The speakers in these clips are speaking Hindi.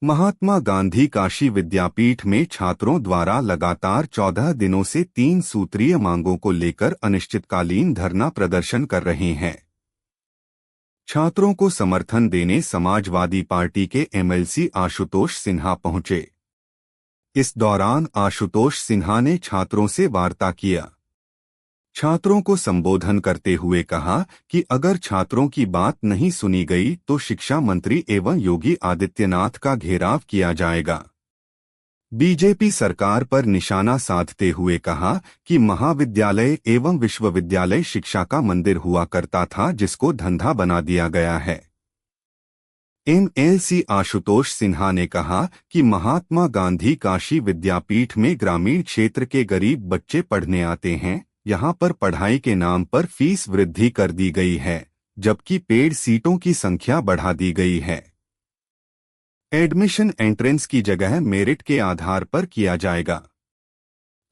महात्मा गांधी काशी विद्यापीठ में छात्रों द्वारा लगातार 14 दिनों से 3 सूत्रीय मांगों को लेकर अनिश्चितकालीन धरना प्रदर्शन कर रहे हैं। छात्रों को समर्थन देने समाजवादी पार्टी के एमएलसी आशुतोष सिन्हा पहुंचे। इस दौरान आशुतोष सिन्हा ने छात्रों से वार्ता किया। छात्रों को संबोधन करते हुए कहा कि अगर छात्रों की बात नहीं सुनी गई तो शिक्षा मंत्री एवं योगी आदित्यनाथ का घेराव किया जाएगा। बीजेपी सरकार पर निशाना साधते हुए कहा कि महाविद्यालय एवं विश्वविद्यालय शिक्षा का मंदिर हुआ करता था, जिसको धंधा बना दिया गया है। एमएलसी आशुतोष सिन्हा ने कहा कि महात्मा गांधी काशी विद्यापीठ में ग्रामीण क्षेत्र के गरीब बच्चे पढ़ने आते हैं। यहाँ पर पढ़ाई के नाम पर फीस वृद्धि कर दी गई है, जबकि पेड सीटों की संख्या बढ़ा दी गई है। एडमिशन एंट्रेंस की जगह मेरिट के आधार पर किया जाएगा।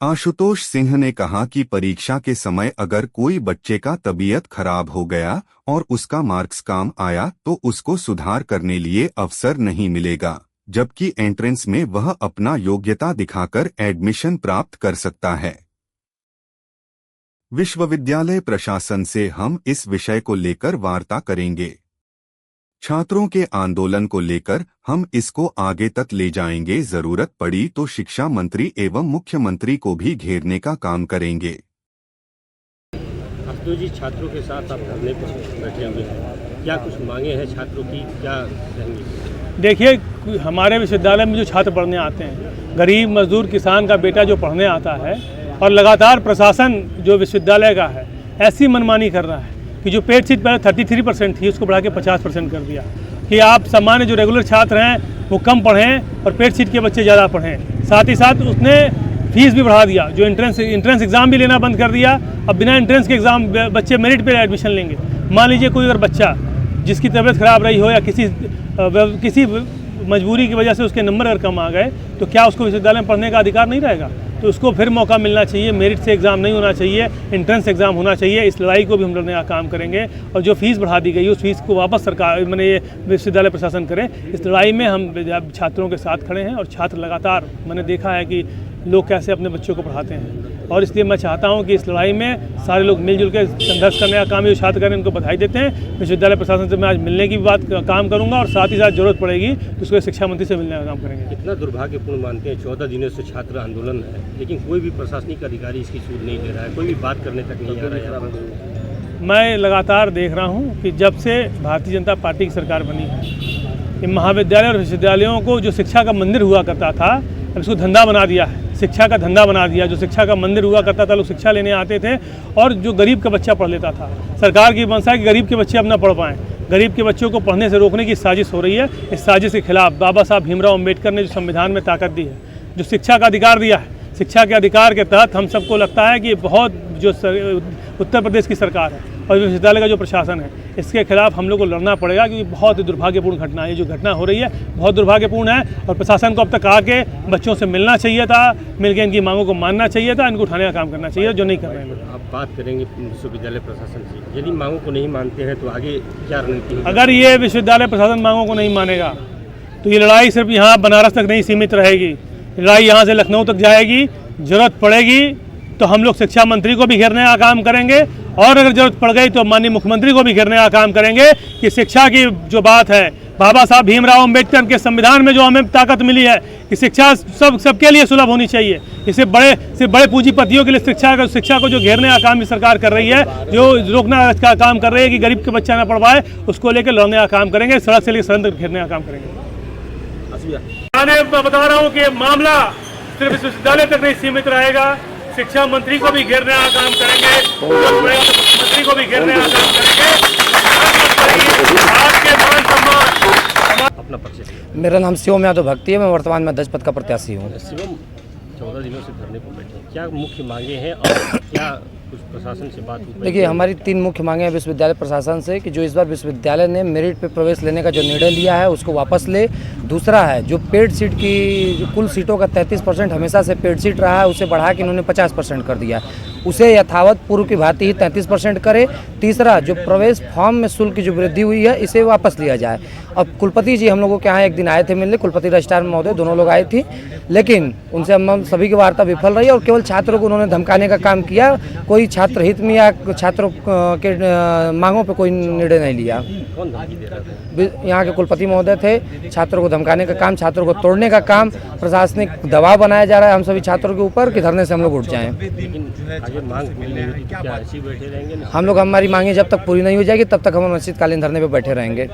आशुतोष सिंह ने कहा कि परीक्षा के समय अगर कोई बच्चे का तबीयत खराब हो गया और उसका मार्क्स काम आया तो उसको सुधार करने लिए अवसर नहीं मिलेगा, जबकि एंट्रेंस में वह अपना योग्यता दिखाकर एडमिशन प्राप्त कर सकता है। विश्वविद्यालय प्रशासन से हम इस विषय को लेकर वार्ता करेंगे। छात्रों के आंदोलन को लेकर हम इसको आगे तक ले जाएंगे। जरूरत पड़ी तो शिक्षा मंत्री एवं मुख्यमंत्री को भी घेरने का काम करेंगे। अब्दुल जी, छात्रों के साथ आप धरने पर बैठे हुए हैं, क्या कुछ मांगे हैं छात्रों की, क्या कहेंगे? देखिए, हमारे विश्वविद्यालय में जो छात्र पढ़ने आते हैं, गरीब मजदूर किसान का बेटा जो पढ़ने आता है, और लगातार प्रशासन जो विश्वविद्यालय का है ऐसी मनमानी कर रहा है कि जो पेड सीट पहले 33% थी उसको बढ़ा के 50% कर दिया कि आप सामान्य जो रेगुलर छात्र हैं वो कम पढ़ें और पेड सीट के बच्चे ज़्यादा पढ़ें। साथ ही साथ उसने फीस भी बढ़ा दिया, जो एंट्रेंस एग्ज़ाम भी लेना बंद कर दिया। अब बिना एंट्रेंस के एग्ज़ाम बच्चे मेरिट पे एडमिशन लेंगे। मान लीजिए कोई अगर बच्चा जिसकी तबीयत ख़राब रही हो या किसी मजबूरी की वजह से उसके नंबर अगर कम आ गए तो क्या उसको विश्वविद्यालय में पढ़ने का अधिकार नहीं रहेगा? तो उसको फिर मौका मिलना चाहिए। मेरिट से एग्ज़ाम नहीं होना चाहिए, एंट्रेंस एग्ज़ाम होना चाहिए। इस लड़ाई को भी हम लड़ने का काम करेंगे और जो फीस बढ़ा दी गई है उस फीस को वापस सरकार ये विश्वविद्यालय प्रशासन करे। इस लड़ाई में हम छात्रों के साथ खड़े हैं और छात्र लगातार, मैंने देखा है कि लोग कैसे अपने बच्चों को पढ़ाते हैं और इसलिए मैं चाहता हूं कि इस लड़ाई में सारे लोग मिलजुल के संघर्ष करने का काम जो छात्र करें उनको बधाई देते हैं। विश्वविद्यालय प्रशासन से मैं आज मिलने की बात काम करूंगा और साथ ही साथ जरूरत पड़ेगी तो उसको शिक्षा मंत्री से मिलने का काम करेंगे। कितना दुर्भाग्यपूर्ण मानते हैं, 14 दिनों से छात्र आंदोलन है लेकिन कोई भी प्रशासनिक अधिकारी इसकी सूझ नहीं ले रहा है, कोई भी बात करने तक नहीं आ रहा है। मैं लगातार देख रहा हूँ कि जब से भारतीय जनता पार्टी की सरकार बनी है, इन महाविद्यालय और विश्वविद्यालयों को जो शिक्षा का मंदिर हुआ करता था अब इसको धंधा बना दिया है, शिक्षा का धंधा बना दिया। जो शिक्षा का मंदिर हुआ करता था, लोग शिक्षा लेने आते थे और जो गरीब का बच्चा पढ़ लेता था। सरकार की मंशा है कि गरीब के बच्चे अब ना पढ़ पाएँ। गरीब के बच्चों को पढ़ने से रोकने की साजिश हो रही है। इस साजिश के खिलाफ बाबा साहब भीमराव अम्बेडकर ने जो संविधान में ताकत दी है, जो शिक्षा का अधिकार दिया है, शिक्षा के अधिकार के तहत हम सबको लगता है कि बहुत जो उत्तर प्रदेश की सरकार है और विश्वविद्यालय का जो प्रशासन है, इसके खिलाफ हम लोग को लड़ना पड़ेगा क्योंकि बहुत ही दुर्भाग्यपूर्ण घटना है। जो घटना हो रही है बहुत दुर्भाग्यपूर्ण है और प्रशासन को अब तक आके बच्चों से मिलना चाहिए था, मिलकर इनकी मांगों को मानना चाहिए था, इनको उठाने का काम करना चाहिए, जो नहीं कर रहे हैं। आप बात करेंगे विश्वविद्यालय प्रशासन से, यदि मांगों को नहीं मानते हैं तो आगे क्या रणनीति? अगर ये विश्वविद्यालय प्रशासन मांगों को नहीं मानेगा तो ये लड़ाई सिर्फ यहाँ बनारस तक नहीं सीमित रहेगी, लड़ाई यहाँ से लखनऊ तक जाएगी। जरूरत पड़ेगी तो हम लोग शिक्षा मंत्री को भी घेरने का काम करेंगे और अगर जरूरत पड़ गई तो माननीय मुख्यमंत्री को भी घेरने का काम करेंगे कि शिक्षा की जो बात है, बाबा साहब भीमराव अम्बेडकर के संविधान में जो हमें ताकत मिली है कि शिक्षा सबके लिए सुलभ होनी चाहिए। सिर्फ बड़े पूंजीपतियों के लिए शिक्षा को जो घेरने का काम भी सरकार कर रही है, जो रोकना का काम कर रही है कि गरीब के बच्चा ना पढ़ पाए, उसको लेकर लड़ने का काम करेंगे। सड़क से लेकर सड़क तक घेरने का काम करेंगे। मैं बता रहा हूँ कि मामला सिर्फ विश्वविद्यालय तक नहीं सीमित रहेगा। शिक्षा मंत्री को भी घेरने का काम करेंगे, मुख्यमंत्री को भी घेरने का काम करेंगे। आपके मान सम्मान। अपना परिचय। मेरा नाम शिवम यादव भक्ति है, मैं वर्तमान में अध्यक्ष पद का प्रत्याशी हूँ। शिवम, 14 दिनों से धरने पर बैठे हैं, क्या मुख्य मांगे हैं और क्या कुछ प्रशासन से बात हुई? देखिए, हमारी 3 मुख्य मांगे हैं विश्वविद्यालय प्रशासन से कि जो इस बार विश्वविद्यालय ने मेरिट पे प्रवेश लेने का जो निर्णय लिया है उसको वापस ले। दूसरा है जो पेड सीट की जो कुल सीटों का 33% हमेशा से पेड सीट रहा है, उसे बढ़ा के इन्होंने 50% कर दिया है, उसे यथावत पूर्व की भांति ही 33% करे। तीसरा, जो प्रवेश फॉर्म में शुल्क की जो वृद्धि हुई है इसे वापस लिया जाए। अब कुलपति जी हम लोगों के यहाँ एक दिन आए थे मिलने, कुलपति रजिस्ट्रार महोदय दोनों लोग आए थे, लेकिन उनसे हम सभी की वार्ता विफल रही और केवल छात्रों को उन्होंने धमकाने का काम किया। कोई छात्र हित में या छात्रों के मांगों पर कोई निर्णय नहीं लिया। कौन धमकी दे रहा था? यहाँ के कुलपति महोदय थे। छात्रों को धमकाने का काम, छात्रों को तोड़ने का काम, प्रशासनिक दबाव बनाया जा रहा है हम सभी छात्रों के ऊपर कि धरने से हम लोग उठ जाएं। लेकिन आगे मांग पूरी नहीं होती तो क्या ऐसे ही बैठे रहेंगे? हम लोग हमारी मांगे जब तक पूरी नहीं हो जाएगी तब तक हम अनिश्चितकालीन धरने पर बैठे रहेंगे।